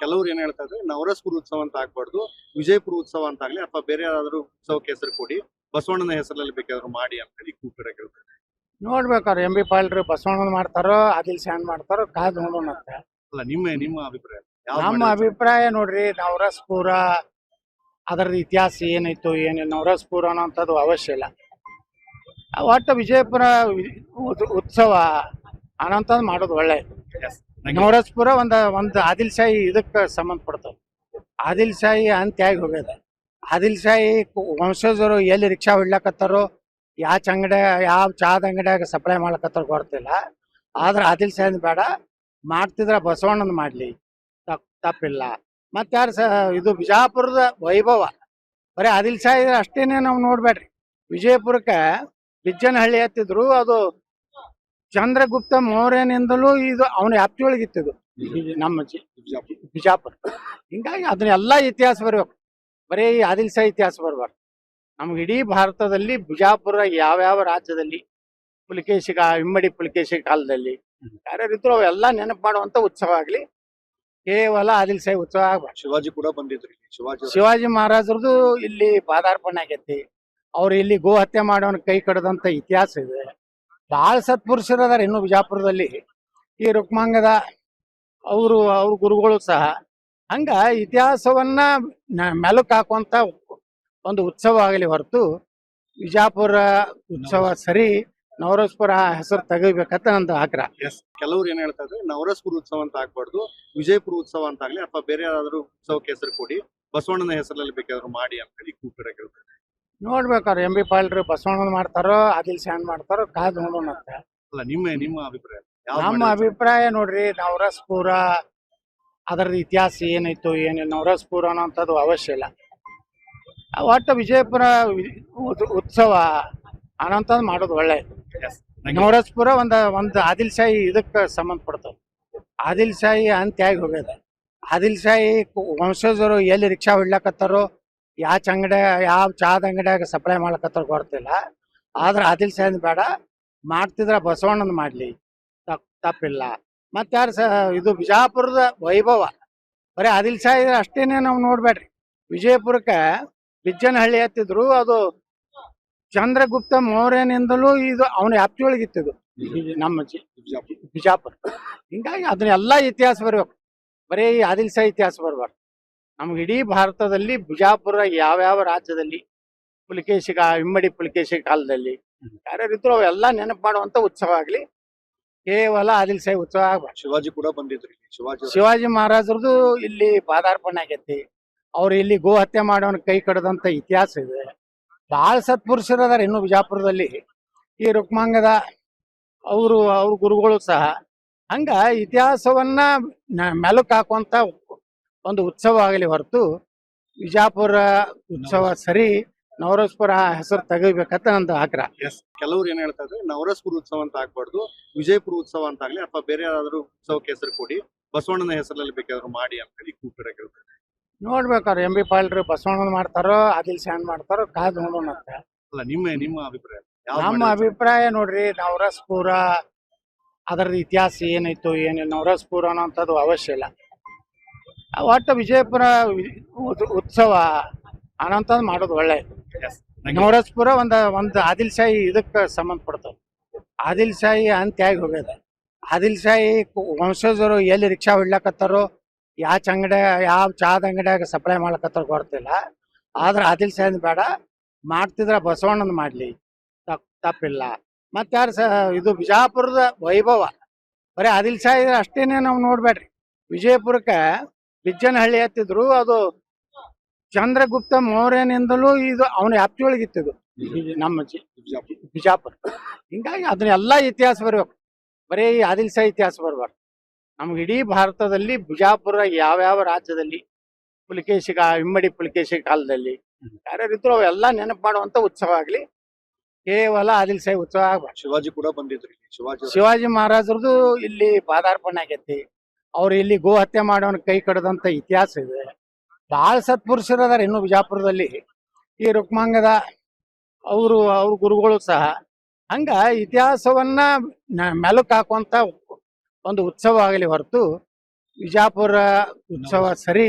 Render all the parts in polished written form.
ಕೆಲವ್ರು ಏನ್ ಹೇಳ್ತಾ ಇದ್ರೆ ನವರಸಪುರ ಉತ್ಸವ ಅಂತ ಆಗ್ಬಾರ್ದು, ವಿಜಯಪುರ ಉತ್ಸವ ಅಂತ ಆಗ್ಲಿ ಅಥವಾ ಬೇರೆ ಯಾವ್ದಾದ್ರು ಉತ್ಸವಕ್ಕೆ ಹೆಸರು ಕೊಡಿ, ಬಸವಣ್ಣನ ಹೆಸರಲ್ಲಿ ಬೇಕಾದ್ರೂ ಮಾಡಿ ಅಂತ ಹೇಳಿ ಕೂಪಿರ ಕೇಳ್ತಾರೆ. ನೋಡ್ಬೇಕಾರೆ ಎಂ ಬಿ ಪಾಲ್ರು ಬಸವಣ್ಣನ ಮಾಡ್ತಾರೋ ಆದಿಲ್ ಶಾನ್ ಮಾಡ್ತಾರೋ ಕಾದ್ ನೋಡೋಣ ಅಂತ. ಅಲ್ಲ ನಿಮ್ಮ ಅಭಿಪ್ರಾಯ ಯಾವ್ದು ನಮ್ಮ ಮಾಡಿದ್ರೆ ಅಭಿಪ್ರಾಯ ನೋಡ್ರಿ, ನವರಸಪುರ ಅದರದ ಇತಿಹಾಸ ಏನಿತ್ತು ಏನಿಲ್ಲ, ನವರಸಪುರ ಅನ್ನೋಂಥದ್ದು ಅವಶ್ಯ ಇಲ್ಲ. ಒಟ್ಟು ವಿಜಯಪುರ ಉತ್ಸವ ಅನ್ನೋಂಥದ್ದು ಮಾಡೋದು ಒಳ್ಳೆ. Yes. Thank you. ನವರಸಪುರ ಒಂದು ಆದಿಲ್ ಶಾಹಿ ಇದಕ್ಕೆ ಸಂಬಂಧಪಡ್ತದೆ. ಆದಿಲ್ ಶಾಹಿ ಅಂತ್ಯ ಆಗಿ ಹೋಗ್ಯದ. ಆದಿಲ್ ಶಾಹಿ ವಂಶಜರು ಎಲ್ಲಿ ರಿಕ್ಷಾ ಹೊಡ್ಲಕತ್ತಾರೋ, ಯಾವ ಚಾದ ಅಂಗಡಿಯಾಗ ಸಪ್ಲೈ ಮಾಡ್ಲಕತ್ತಾರ ಗೊತ್ತಿಲ್ಲ. ಆದ್ರೆ ಆದಿಲ್ ಶಾಹಿ ಬೇಡ, ಮಾಡ್ತಿದ್ರ ಬಸವಣ್ಣನ ಮಾಡ್ಲಿ, ತಪ್ಪಿಲ್ಲ. ಮತ್ತೆ ಇದು ಬಿಜಾಪುರದ ವೈಭವ ಬರೀ ಆದಿಲ್ ಶಾಹಿ ಅಷ್ಟೇನೆ ನಾವು ನೋಡ್ಬೇಡ್ರಿ. ವಿಜಯಪುರಕ್ಕೆ ಬಿಜ್ಜನಹಳ್ಳಿ ಹತ್ತಿದ್ರು, ಅದು ಚಂದ್ರಗುಪ್ತ ಮೌರ್ಯನಿಂದಲೂ ಇದು ಅವನ ವ್ಯಾಪ್ತಿಯೊಳಗಿತ್ತಿದ್ದು ನಮ್ಮ ಬಿಜಾಪುರ. ಹಿಂಗಾಗಿ ಅದನ್ನೆಲ್ಲ ಇತಿಹಾಸ ಬರ್ಬೇಕು, ಬರೀ ಆದಿಲ್ ಶಾಹಿ ಇತಿಹಾಸ ಬರ್ಬಾರ್ದು. ನಮ್ಗೆ ಇಡೀ ಭಾರತದಲ್ಲಿ ಬಿಜಾಪುರ ಯಾವ್ಯಾವ ರಾಜ್ಯದಲ್ಲಿ ಇಮ್ಮಡಿ ಪುಲಿಕೇಶಿ ಕಾಲದಲ್ಲಿ ಯಾರ್ಯಾರಿದ್ರು ಅವೆಲ್ಲ ನೆನಪು ಮಾಡುವಂತ ಉತ್ಸವ ಆಗ್ಲಿ, ಕೇವಲ ಆದಿಲ್ ಶಾಹಿ ಉತ್ಸವ ಆಗ್ಬಾರ್ದು. ಶಿವಾಜಿ ಕೂಡ ಬಂದಿದ್ರಿ. ಶಿವಾಜಿ ಮಹಾರಾಜರದು ಇಲ್ಲಿ ಪಾದಾರ್ಪಣೆ ಆಗೈತಿ. ಅವ್ರು ಇಲ್ಲಿ ಗೋ ಹತ್ಯೆ ಮಾಡೋನ್ ಕೈ ಕಡದಂತ ಇತಿಹಾಸ ಇದೆ. ಬಹಳ ಸತ್ಪುರುಷರು ಅದಾರ ಇನ್ನು ಬಿಜಾಪುರದಲ್ಲಿ. ಈ ರುಕ್ಮಾಂಗದ ಅವ್ರ ಗುರುಗಳು ಸಹ. ಹಂಗ ಇತಿಹಾಸವನ್ನ ಮೆಲುಕು ಹಾಕುವಂತ ಒಂದು ಉತ್ಸವ ಆಗಲಿ ಹೊರತು ಬಿಜಾಪುರ ಉತ್ಸವ ಸರಿ, ನವರಸಪುರ ಹೆಸರು ತೆಗಿಬೇಕಂತ ನಂದು ಆಗ್ರಹ. ಕೆಲವ್ರು ಏನ್ ಹೇಳ್ತಾ ಇದ್ರೆ ನವರಸಪುರ ಉತ್ಸವ ಅಂತ ಆಗ್ಬಾರ್ದು, ವಿಜಯಪುರ ಉತ್ಸವ ಅಂತ ಆಗ್ಲಿ ಅಥವಾ ಬೇರೆ ಯಾವ್ದಾದ್ರು ಉತ್ಸವಕ್ಕೆ ಹೆಸರು ಕೊಡಿ, ಬಸವಣ್ಣನ ಹೆಸರಲ್ಲಿ ಬೇಕಾದ್ರೂ ಮಾಡಿ ಅಂತ ಹೇಳಿ ಕೂಪಿರ ಕೇಳ್ತಾರೆ. ನೋಡ್ಬೇಕಾರೆ ಎಂ ಬಿ ಪಾಲ್ರು ಬಸವಣ್ಣನ ಮಾಡ್ತಾರೋ ಆದಿಲ್ ಶಾನ್ ಮಾಡ್ತಾರೋ ಕಾದ್ ನೋಡೋಣ ಅಂತ. ಅಲ್ಲ ನಿಮ್ಮ ಅಭಿಪ್ರಾಯ ಯಾವ್ದು ನಮ್ಮ ಮಾಡಿದ್ರೆ ಅಭಿಪ್ರಾಯ ನೋಡ್ರಿ, ನವರಸಪುರ ಅದರದ ಇತಿಹಾಸ ಏನಿತ್ತು ಏನಿಲ್ಲ, ನವರಸಪುರ ಅನ್ನೋಂಥದ್ದು ಅವಶ್ಯ ಇಲ್ಲ. ಒಟ್ಟು ವಿಜಯಪುರ ಉತ್ಸವ ಅನ್ನೋಂಥದ್ದು ಮಾಡೋದು ಒಳ್ಳೆ. Yes. Thank you. ನವರಸಪುರ ಒಂದು ಆದಿಲ್ ಶಾಹಿ ಇದಕ್ಕೆ ಸಂಬಂಧಪಡ್ತದೆ. ಆದಿಲ್ ಶಾಹಿ ಅಂತ್ಯ ಆಗಿ ಹೋಗ್ಯದ. ಆದಿಲ್ ಶಾಹಿ ವಂಶಜರು ಎಲ್ಲಿ ರಿಕ್ಷಾ ಹೊಡ್ಲಕತ್ತಾರೋ, ಯಾವ ಚಾದ ಅಂಗಡಿಯಾಗ ಸಪ್ಲೈ ಮಾಡ್ಲಕತ್ತಾರ ಗೊತ್ತಿಲ್ಲ. ಆದ್ರೆ ಆದಿಲ್ ಶಾಹಿ ಬೇಡ, ಮಾಡ್ತಿದ್ರ ಬಸವಣ್ಣನ ಮಾಡ್ಲಿ, ತಪ್ಪಿಲ್ಲ. ಮತ್ತೆ ಇದು ಬಿಜಾಪುರದ ವೈಭವ ಬರೀ ಆದಿಲ್ ಶಾಹಿ ಅಷ್ಟೇನೆ ನಾವು ನೋಡ್ಬೇಡ್ರಿ. ವಿಜಯಪುರಕ್ಕೆ ಬಿಜ್ಜನಹಳ್ಳಿ ಹತ್ತಿದ್ರು, ಅದು ಚಂದ್ರಗುಪ್ತ ಮೌರ್ಯನಿಂದಲೂ ಇದು ಅವನ ವ್ಯಾಪ್ತಿಯೊಳಗಿತ್ತಿದ್ದು ನಮ್ಮ ಬಿಜಾಪುರ. ಹಿಂಗಾಗಿ ಅದನ್ನೆಲ್ಲ ಇತಿಹಾಸ ಬರ್ಬೇಕು, ಬರೀ ಆದಿಲ್ ಶಾಹಿ ಇತಿಹಾಸ ಬರ್ಬಾರ್ದು. ನಮ್ಗೆ ಇಡೀ ಭಾರತದಲ್ಲಿ ಬಿಜಾಪುರ ಯಾವ್ಯಾವ ರಾಜ್ಯದಲ್ಲಿ ಇಮ್ಮಡಿ ಪುಲಿಕೇಶಿ ಕಾಲದಲ್ಲಿ ಯಾರ್ಯಾರಿದ್ರು ಅವೆಲ್ಲ ನೆನಪು ಮಾಡುವಂತ ಉತ್ಸವ ಆಗ್ಲಿ, ಕೇವಲ ಆದಿಲ್ ಶಾಹಿ ಉತ್ಸವ ಆಗ್ಬಾರ್ದು. ಶಿವಾಜಿ ಕೂಡ ಬಂದಿದ್ರಿ. ಶಿವಾಜಿ ಮಹಾರಾಜರದು ಇಲ್ಲಿ ಪಾದಾರ್ಪಣೆ ಆಗೈತಿ. ಅವ್ರು ಇಲ್ಲಿ ಗೋ ಹತ್ಯೆ ಮಾಡೋನ್ ಕೈ ಕಡದಂತ ಇತಿಹಾಸ ಇದೆ. ಬಹಳ ಸತ್ಪುರುಷರು ಅದಾರ ಇನ್ನು ಬಿಜಾಪುರದಲ್ಲಿ. ಈ ರುಕ್ಮಾಂಗದ ಅವ್ರ ಗುರುಗಳು ಸಹ. ಹಂಗ ಇತಿಹಾಸವನ್ನ ಮೆಲುಕು ಹಾಕುವಂತ ಒಂದು ಉತ್ಸವ ಆಗಲಿ ಹೊರತು ಬಿಜಾಪುರ ಉತ್ಸವ ಸರಿ, ನವರಸಪುರ ಹೆಸರು ತೆಗಿಬೇಕಂತ ನಂದು ಆಗ್ರಹ. ಕೆಲವ್ರು ಏನ್ ಹೇಳ್ತಾ ಇದ್ರೆ ನವರಸಪುರ ಉತ್ಸವ ಅಂತ ಆಗ್ಬಾರ್ದು, ವಿಜಯಪುರ ಉತ್ಸವ ಅಂತ ಆಗ್ಲಿ ಅಥವಾ ಬೇರೆ ಯಾವ್ದಾದ್ರು ಉತ್ಸವಕ್ಕೆ ಹೆಸರು ಕೊಡಿ, ಬಸವಣ್ಣನ ಹೆಸರಲ್ಲಿ ಬೇಕಾದ್ರೂ ಮಾಡಿ ಅಂತ ಹೇಳಿ ಕೂಪಿರ ಕೇಳ್ತಾರೆ. ನೋಡ್ಬೇಕಾರೆ ಎಂ ಬಿ ಪಾಲ್ರು ಬಸವಣ್ಣನ ಮಾಡ್ತಾರೋ ಆದಿಲ್ ಶಾನ್ ಮಾಡ್ತಾರೋ ಕಾದ್ ನೋಡೋಣ ಅಂತ. ಅಲ್ಲ ನಿಮ್ಮ ಅಭಿಪ್ರಾಯ ಯಾವ್ದು ನಮ್ಮ ಮಾಡಿದ್ರೆ ಅಭಿಪ್ರಾಯ ನೋಡ್ರಿ, ನವರಸಪುರ ಅದರದ ಇತಿಹಾಸ ಏನಿತ್ತು ಏನಿಲ್ಲ, ನವರಸಪುರ ಅನ್ನೋಂಥದ್ದು ಅವಶ್ಯ ಇಲ್ಲ. ಒಟ್ಟು ವಿಜಯಪುರ ಉತ್ಸವ ಅನ್ನೋಂಥದ್ದು ಮಾಡೋದು ಒಳ್ಳೆ. Yes. Thank you. ನವರಸಪುರ ಒಂದು ಆದಿಲ್ ಶಾಹಿ ಇದಕ್ಕೆ ಸಂಬಂಧಪಡ್ತದೆ. ಆದಿಲ್ ಶಾಹಿ ಅಂತ್ಯ ಆಗಿ ಹೋಗ್ಯದ. ಆದಿಲ್ ಶಾಹಿ ವಂಶಜರು ಎಲ್ಲಿ ರಿಕ್ಷಾ ಹೊಡ್ಲಕತ್ತಾರೋ, ಯಾವ ಚಾದ ಅಂಗಡಿಯಾಗ ಸಪ್ಲೈ ಮಾಡ್ಲಕತ್ತಾರ ಗೊತ್ತಿಲ್ಲ. ಆದ್ರೆ ಆದಿಲ್ ಶಾಹಿ ಬೇಡ, ಮಾಡ್ತಿದ್ರ ಬಸವಣ್ಣನ ಮಾಡ್ಲಿ, ತಪ್ಪಿಲ್ಲ. ಮತ್ತೆ ಇದು ಬಿಜಾಪುರದ ವೈಭವ ಬರೀ ಆದಿಲ್ ಶಾಹಿ ಅಷ್ಟೇನೆ ನಾವು ನೋಡ್ಬೇಡ್ರಿ. ವಿಜಯಪುರಕ್ಕೆ ಬಿಜ್ಜನಹಳ್ಳಿ ಹತ್ತಿದ್ರು, ಅದು ಚಂದ್ರಗುಪ್ತ ಮೌರ್ಯನಿಂದಲೂ ಇದು ಅವನ ವ್ಯಾಪ್ತಿಯೊಳಗಿತ್ತಿದ್ದು ನಮ್ಮ ಬಿಜಾಪುರ. ಹಿಂಗಾಗಿ ಅದನ್ನೆಲ್ಲ ಇತಿಹಾಸ ಬರ್ಬೇಕು, ಬರೀ ಆದಿಲ್ ಶಾಹಿ ಇತಿಹಾಸ ಬರ್ಬಾರ್ದು. ನಮ್ಗೆ ಇಡೀ ಭಾರತದಲ್ಲಿ ಬಿಜಾಪುರ ಯಾವ್ಯಾವ ರಾಜ್ಯದಲ್ಲಿ ಇಮ್ಮಡಿ ಪುಲಿಕೇಶಿ ಕಾಲದಲ್ಲಿ ಯಾರ್ಯಾರಿದ್ರು ಅವೆಲ್ಲ ನೆನಪು ಮಾಡುವಂತ ಉತ್ಸವ ಆಗ್ಲಿ, ಕೇವಲ ಆದಿಲ್ ಶಾಹಿ ಉತ್ಸವ ಆಗ್ಬಾರ್ದು. ಶಿವಾಜಿ ಕೂಡ ಬಂದಿದ್ರಿ. ಶಿವಾಜಿ ಮಹಾರಾಜರದು ಇಲ್ಲಿ ಪಾದಾರ್ಪಣೆ ಆಗೈತಿ. ಅವ್ರು ಇಲ್ಲಿ ಗೋ ಹತ್ಯೆ ಮಾಡೋನ್ ಕೈ ಕಡದಂತ ಇತಿಹಾಸ ಇದೆ. ಬಹಳ ಸತ್ಪುರುಷರು ಅದಾರ ಇನ್ನು ಬಿಜಾಪುರದಲ್ಲಿ. ಈ ರುಕ್ಮಾಂಗದ ಅವ್ರ ಗುರುಗಳು ಸಹ. ಹಂಗ ಇತಿಹಾಸವನ್ನ ಮೆಲುಕು ಹಾಕುವಂತ ಒಂದು ಉತ್ಸವ ಆಗಲಿ ಹೊರತು ವಿಜಾಪುರ ಉತ್ಸವ ಸರಿ,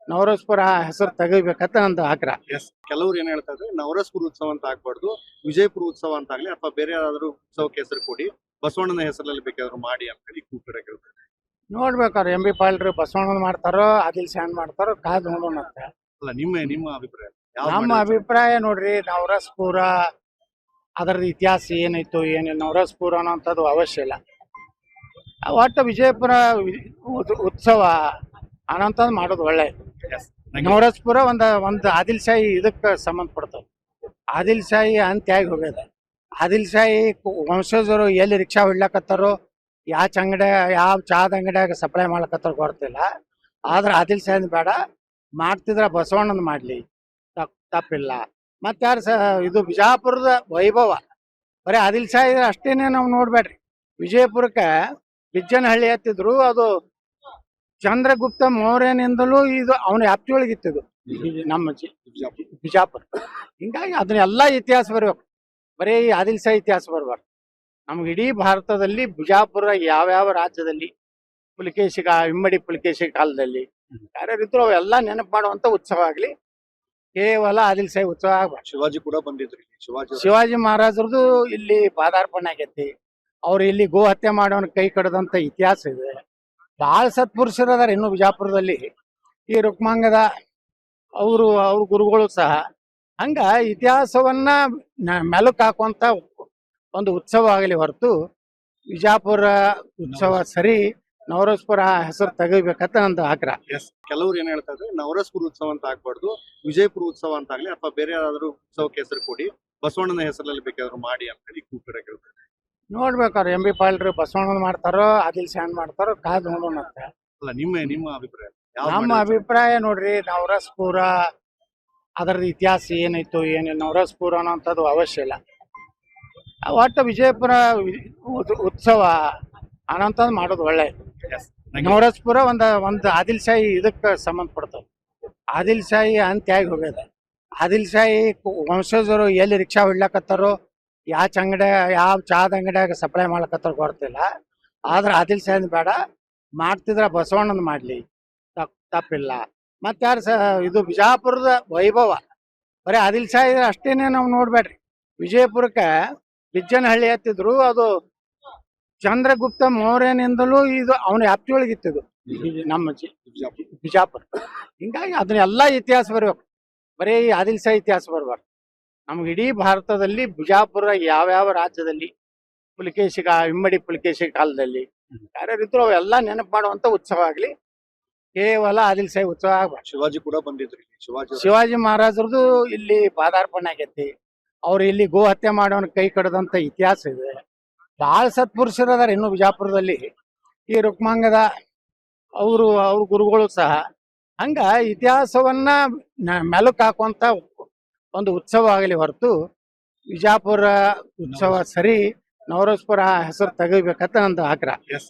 ನವರಸಪುರ ಹೆಸರು ತೆಗಿಬೇಕಂತ ನಂದು ಆಗ್ರಹ. ಎಸ್, ಕೆಲವ್ರು ಏನ್ ಹೇಳ್ತಾ ಇದ್ರೆ ನವರಸಪುರ ಉತ್ಸವ ಅಂತ ಆಗ್ಬಾರ್ದು, ವಿಜಯಪುರ ಉತ್ಸವ ಅಂತ ಆಗ್ಲಿ ಅಥವಾ ಬೇರೆ ಯಾವ್ದಾದ್ರು ಉತ್ಸವಕ್ಕೆ ಹೆಸರು ಕೊಡಿ, ಬಸವಣ್ಣನ ಹೆಸರಲ್ಲಿ ಬೇಕಾದ್ರೂ ಮಾಡಿ ಅಂತ ಹೇಳಿ ಕೂಪಿಡ ಕೇಳ್ತಾರೆ. ನೋಡ್ಬೇಕಾದ್ರೆ ಎಂ ಬಿ ಪಾಲ್ರು ಬಸವಣ್ಣನ ಮಾಡ್ತಾರೋ ಆದಿಲ್ ಶಾನ್ ಮಾಡ್ತಾರೋ ಕಾದ್ ನೋಡೋಣ ಅಂತ. ಅಲ್ಲ, ನಿಮ್ಮ ಅಭಿಪ್ರಾಯ ಯಾವ್ದು ನಮ್ಮ ಮಾಡಿದ್ರೆ ಅಭಿಪ್ರಾಯ ನೋಡ್ರಿ, ನವರಸಪುರ ಅದರದ್ದು ಇತಿಹಾಸ ಏನಿತ್ತು ಏನಿಲ್ಲ, ನವರಸಪುರ ಅನ್ನೋಂಥದ್ದು ಅವಶ್ಯ ಇಲ್ಲ. ಒಟ್ಟು ವಿಜಯಪುರ ಉತ್ಸವ ಅನ್ನೋಂಥದ್ದು ಮಾಡೋದು ಒಳ್ಳೆ. Yes. Thank you. ನವರಸಪುರ ಒಂದು ಆದಿಲ್ ಶಾಹಿ ಇದಕ್ಕೆ ಸಂಬಂಧಪಡ್ತದೆ. ಆದಿಲ್ ಶಾಹಿ ಅಂತ್ಯ ಆಗಿ ಹೋಗ್ಯದ. ಆದಿಲ್ ಶಾಹಿ ವಂಶಜರು ಎಲ್ಲಿ ರಿಕ್ಷಾ ಹೊಡ್ಲಕತ್ತಾರೋ, ಯಾವ ಚಾದ ಅಂಗಡಿಯಾಗ ಸಪ್ಲೈ ಮಾಡ್ಲಕತ್ತಾರ ಗೊತ್ತಿಲ್ಲ. ಆದ್ರೆ ಆದಿಲ್ ಶಾಹಿ ಬೇಡ, ಮಾಡ್ತಿದ್ರ ಬಸವಣ್ಣನ ಮಾಡ್ಲಿ, ತಪ್ಪಿಲ್ಲ. ಮತ್ತೆ ಯಾರು ಇದು ಬಿಜಾಪುರದ ವೈಭವ ಬರೀ ಆದಿಲ್ ಶಾಹಿ ಅಷ್ಟೇನೆ ನಾವು ನೋಡ್ಬೇಡ್ರಿ. ವಿಜಯಪುರಕ್ಕೆ ಬಿಜ್ಜನಹಳ್ಳಿ ಹತ್ತಿದ್ರು, ಅದು ಚಂದ್ರಗುಪ್ತ ಮೌರ್ಯನಿಂದಲೂ ಇದು ಅವನ ವ್ಯಾಪ್ತಿಯೊಳಗಿತ್ತಿದ್ದು ನಮ್ಮ ಬಿಜಾಪುರ. ಹಿಂಗಾಗಿ ಅದನ್ನೆಲ್ಲ ಇತಿಹಾಸ ಬರ್ಬೇಕು, ಬರೀ ಆದಿಲ್ ಶಾಹಿ ಇತಿಹಾಸ ಬರ್ಬಾರ್ದು. ನಮ್ಗೆ ಇಡೀ ಭಾರತದಲ್ಲಿ ಬಿಜಾಪುರ ಯಾವ್ಯಾವ ರಾಜ್ಯದಲ್ಲಿ ಇಮ್ಮಡಿ ಪುಲಿಕೇಶಿ ಕಾಲದಲ್ಲಿ ಯಾರ್ಯಾರಿದ್ರು ಅವೆಲ್ಲ ನೆನಪು ಮಾಡುವಂತ ಉತ್ಸವ ಆಗ್ಲಿ, ಕೇವಲ ಆದಿಲ್ ಶಾಹಿ ಉತ್ಸವ ಆಗ್ಬಾರ್ದು. ಶಿವಾಜಿ ಕೂಡ ಬಂದಿದ್ರಿ. ಶಿವಾಜಿ ಮಹಾರಾಜರದು ಇಲ್ಲಿ ಪಾದಾರ್ಪಣೆ ಆಗೈತಿ. ಅವ್ರು ಇಲ್ಲಿ ಗೋ ಹತ್ಯೆ ಮಾಡೋನ್ ಕೈ ಕಡದಂತ ಇತಿಹಾಸ ಇದೆ. ಬಹಳ ಸತ್ಪುರುಷರು ಅದಾರ ಇನ್ನು ಬಿಜಾಪುರದಲ್ಲಿ. ಈ ರುಕ್ಮಾಂಗದ ಅವ್ರ ಗುರುಗಳು ಸಹ. ಹಂಗ ಇತಿಹಾಸವನ್ನ ಮೆಲುಕು ಹಾಕುವಂತ ಒಂದು ಉತ್ಸವ ಆಗಲಿ ಹೊರತು ವಿಜಾಪುರ ಉತ್ಸವ ಸರಿ, ನವರಸಪುರ ಹೆಸರು ತೆಗಿಬೇಕಂತ ನಂದು ಆಗ್ರಹ. ಎಸ್, ಕೆಲವ್ರು ಏನ್ ಹೇಳ್ತಾ ಇದ್ರೆ ನವರಸಪುರ ಉತ್ಸವ ಅಂತ ಆಗ್ಬಾರ್ದು, ವಿಜಯಪುರ ಉತ್ಸವ ಅಂತ ಆಗ್ಲಿ ಅಥವಾ ಬೇರೆ ಯಾವ್ದಾದ್ರು ಉತ್ಸವಕ್ಕೆ ಹೆಸರು ಕೊಡಿ, ಬಸವಣ್ಣನ ಹೆಸರಲ್ಲಿ ಬೇಕಾದ್ರೂ ಮಾಡಿ ಅಂತ ಹೇಳಿ ಕೂಪಿಡ ಕೇಳ್ತಾರೆ. ನೋಡ್ಬೇಕಾದ್ರೆ ಎಂ ಬಿ ಪಾಲ್ರು ಬಸವಣ್ಣನ ಮಾಡ್ತಾರೋ ಆದಿಲ್ ಶಾನ್ ಮಾಡ್ತಾರೋ ಕಾದ್ ನೋಡೋಣ ಅಂತ. ಅಲ್ಲ, ನಿಮ್ಮ ಅಭಿಪ್ರಾಯ ಯಾವ್ದು ನಮ್ಮ ಮಾಡಿದ್ರೆ ಅಭಿಪ್ರಾಯ ನೋಡ್ರಿ, ನವರಸಪುರ ಅದರದ್ದು ಇತಿಹಾಸ ಏನಿತ್ತು ಏನಿಲ್ಲ, ನವರಸಪುರ ಅನ್ನೋಂಥದ್ದು ಅವಶ್ಯ ಇಲ್ಲ. ಒಟ್ಟು ವಿಜಯಪುರ ಉತ್ಸವ ಅನ್ನೋಂಥದ್ದು ಮಾಡೋದು ಒಳ್ಳೆ. Yes. Thank you. ನವರಸಪುರ ಒಂದು ಆದಿಲ್ ಶಾಹಿ ಇದಕ್ಕೆ ಸಂಬಂಧಪಡ್ತದೆ. ಆದಿಲ್ ಶಾಹಿ ಅಂತ್ಯ ಆಗಿ ಹೋಗ್ಯದ. ಆದಿಲ್ ಶಾಹಿ ವಂಶಜರು ಎಲ್ಲಿ ರಿಕ್ಷಾ ಹೊಡ್ಲಕತ್ತಾರೋ, ಯಾವ ಚಾದ ಅಂಗಡಿಯಾಗ ಸಪ್ಲೈ ಮಾಡ್ಲಕತ್ತಾರ ಗೊತ್ತಿಲ್ಲ. ಆದ್ರೆ ಆದಿಲ್ ಶಾಹಿ ಬೇಡ, ಮಾಡ್ತಿದ್ರ ಬಸವಣ್ಣನ ಮಾಡ್ಲಿ, ತಪ್ಪಿಲ್ಲ. ಮತ್ತೆ ಯಾರು ಇದು ಬಿಜಾಪುರದ ವೈಭವ ಬರೀ ಆದಿಲ್ ಶಾಹಿ ಅಷ್ಟೇನೆ ನಾವು ನೋಡ್ಬೇಡ್ರಿ. ವಿಜಯಪುರಕ್ಕೆ ಬಿಜ್ಜನಹಳ್ಳಿ ಹತ್ತಿದ್ರು, ಅದು ಚಂದ್ರಗುಪ್ತ ಮೌರ್ಯನಿಂದಲೂ ಇದು ಅವನ ವ್ಯಾಪ್ತಿಯೊಳಗಿತ್ತಿದ್ದು ನಮ್ಮ ಬಿಜಾಪುರ. ಹಿಂಗಾಗಿ ಅದನ್ನೆಲ್ಲ ಇತಿಹಾಸ ಬರ್ಬೇಕು, ಬರೀ ಆದಿಲ್ ಶಾಹಿ ಇತಿಹಾಸ ಬರ್ಬಾರ್ದು. ನಮ್ಗೆ ಇಡೀ ಭಾರತದಲ್ಲಿ ಬಿಜಾಪುರ ಯಾವ್ಯಾವ ರಾಜ್ಯದಲ್ಲಿ ಇಮ್ಮಡಿ ಪುಲಿಕೇಶಿ ಕಾಲದಲ್ಲಿ ಯಾರ್ಯಾರಿದ್ರು ಅವೆಲ್ಲ ನೆನಪು ಮಾಡುವಂತ ಉತ್ಸವ ಆಗ್ಲಿ, ಕೇವಲ ಆದಿಲ್ ಶಾಹಿ ಉತ್ಸವ ಆಗ್ಬಾರ್ದು. ಶಿವಾಜಿ ಕೂಡ ಬಂದಿದ್ರಿ. ಶಿವಾಜಿ ಮಹಾರಾಜರದು ಇಲ್ಲಿ ಪಾದಾರ್ಪಣೆ ಆಗೈತಿ. ಅವ್ರು ಇಲ್ಲಿ ಗೋ ಹತ್ಯೆ ಮಾಡೋನ್ ಕೈ ಕಡದಂತ ಇತಿಹಾಸ ಇದೆ. ಬಹಳ ಸತ್ಪುರುಷರು ಅದಾರ ಇನ್ನು ಬಿಜಾಪುರದಲ್ಲಿ. ಈ ರುಕ್ಮಾಂಗದ ಅವ್ರ ಗುರುಗಳು ಸಹ. ಹಂಗ ಇತಿಹಾಸವನ್ನ ಮೆಲುಕು ಹಾಕುವಂತ ಒಂದು ಉತ್ಸವ ಆಗಲಿ ಹೊರತು ವಿಜಾಪುರ ಉತ್ಸವ ಸರಿ, ನವರಸಪುರ ಹೆಸರು ತೆಗಿಬೇಕಂತ ನಂದು ಆಗ್ರಹ. ಎಸ್.